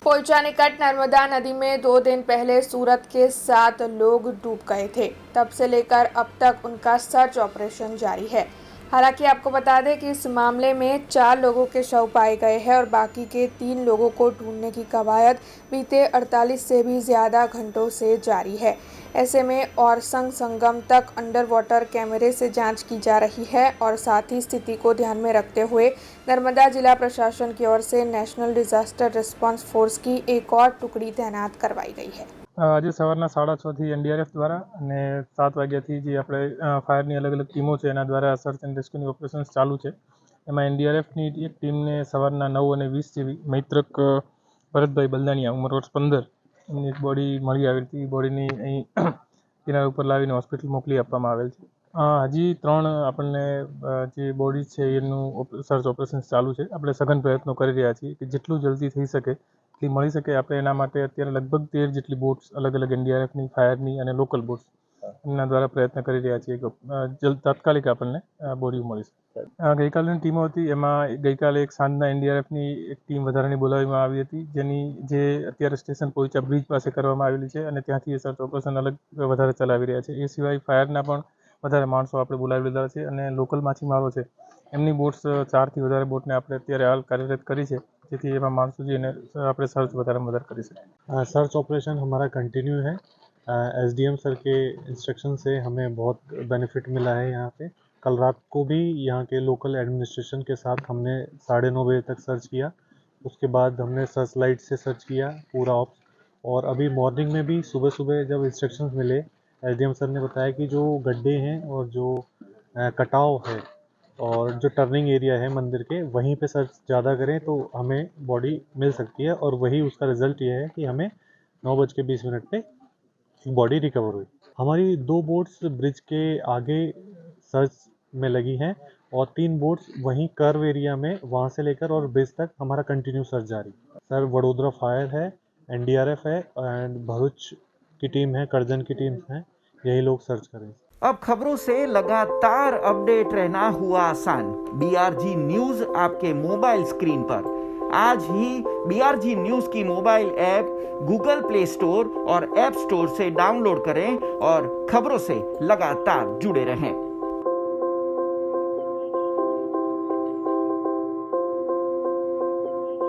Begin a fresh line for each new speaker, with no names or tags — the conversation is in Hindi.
पोइचा निकट नर्मदा नदी में 2 दिन पहले सूरत के 7 लोग डूब गए थे। तब से लेकर अब तक उनका सर्च ऑपरेशन जारी है। हालांकि आपको बता दें कि इस मामले में 4 लोगों के शव पाए गए हैं और बाकी के 3 लोगों को ढूंढने की कवायद बीते 48 से भी ज़्यादा घंटों से जारी है। ऐसे में और संगम तक अंडर वाटर कैमरे से जांच की जा रही है और साथ ही स्थिति को ध्यान में रखते हुए नर्मदा जिला प्रशासन की ओर से नेशनल डिजास्टर रिस्पॉन्स फोर्स की एक और टुकड़ी तैनात करवाई गई है।
આજે સવારના 6:30 એનડીઆરએફ દ્વારા અને 7 વાગ્યાથી જે આપણે ફાયરની અલગ અલગ ટીમો છે એના દ્વારા સર્ચ એન્ડ રેસ્ક્યુની ઓપરેશન્સ ચાલુ છે। એમાં એનડીઆરએફની એક ટીમને સવારના 9:20 જેવી મૈત્રક ભરતભાઈ બલદાણિયા ઉંમર વર્ષ 15 એમની એક બોડી મળી આવેલી હતી। બોડીની અહીં કિનારા ઉપર લાવીને હોસ્પિટલ મોકલી આપવામાં આવેલ છે। હજી 3 આપણને જે બોડી છે એનું સર્ચ ઓપરેશન ચાલુ છે। આપણે સઘન પ્રયત્નો કરી રહ્યા છીએ કે જેટલું જલ્દી થઈ શકે એટલી મળી શકે। આપણે એના માટે અત્યારે લગભગ 13 જેટલી બોટ્સ અલગ અલગ એનડીઆરએફની ફાયરની અને લોકલ બોટ્સ એમના દ્વારા પ્રયત્ન કરી રહ્યા છીએ કે તાત્કાલિક આપણને બોડી મળી શકે। ગઈકાલની ટીમો હતી એમાં ગઈકાલે એક સાંજના એનડીઆરએફની એક ટીમ વધારાની બોલાવવામાં આવી હતી જે અત્યારે સ્ટેશન પોઈચા બ્રિજ પાસે કરવામાં આવેલી છે અને ત્યાંથી સર્ચ ઓપરેશન અલગ વધારે ચલાવી રહ્યા છે। એ સિવાય ફાયરના પણ વધારે માણસો આપણે બોલાવી લીધા છે અને લોકલ માછીમારો છે એમની બોટ્સ 4થી વધારે બોટને આપણે અત્યારે હાલ કાર્યરત કરી છે જેથી એમાં માણસો જઈને આપણે सर्च વધારે મદદ કરી सकें।
सर्च ऑपरेशन हमारा कंटिन्यू है। एसडीएम सर के इंस्ट्रक्शन से हमें बहुत बेनिफिट मिला है। यहाँ पे कल रात को भी यहाँ के लोकल एडमिनिस्ट्रेशन के साथ हमने 9:30 बजे तक सर्च किया। उसके बाद हमने सर्च लाइट से सर्च किया पूरा ऑप्स। और अभी मॉर्निंग में भी सुबह सुबह जब इंस्ट्रक्शंस मिले एसडीएम सर ने बताया कि जो गड्ढे हैं और जो कटाव है और जो टर्निंग एरिया है मंदिर के वहीं पे सर्च ज़्यादा करें तो हमें बॉडी मिल सकती है। और वही उसका रिजल्ट ये है कि हमें 9:20 पे बॉडी रिकवर हुई। हमारी 2 बोट्स ब्रिज के आगे सर्च में लगी हैं और 3 बोट्स वहीं कर्व एरिया में वहाँ से लेकर और ब्रिज तक हमारा कंटिन्यू सर्च जारी। सर वडोदरा फायर है, एनडीआरएफ है एंड भरूच की टीम है, करजन की टीम है, यही लोग सर्च करें।
अब खबरों से लगातार अपडेट रहना हुआ आसान। बीआरजी न्यूज आपके मोबाइल स्क्रीन पर। आज ही बीआरजी न्यूज की mobile app Google play store और ऐप स्टोर से डाउनलोड करें और खबरों से लगातार जुड़े रहें।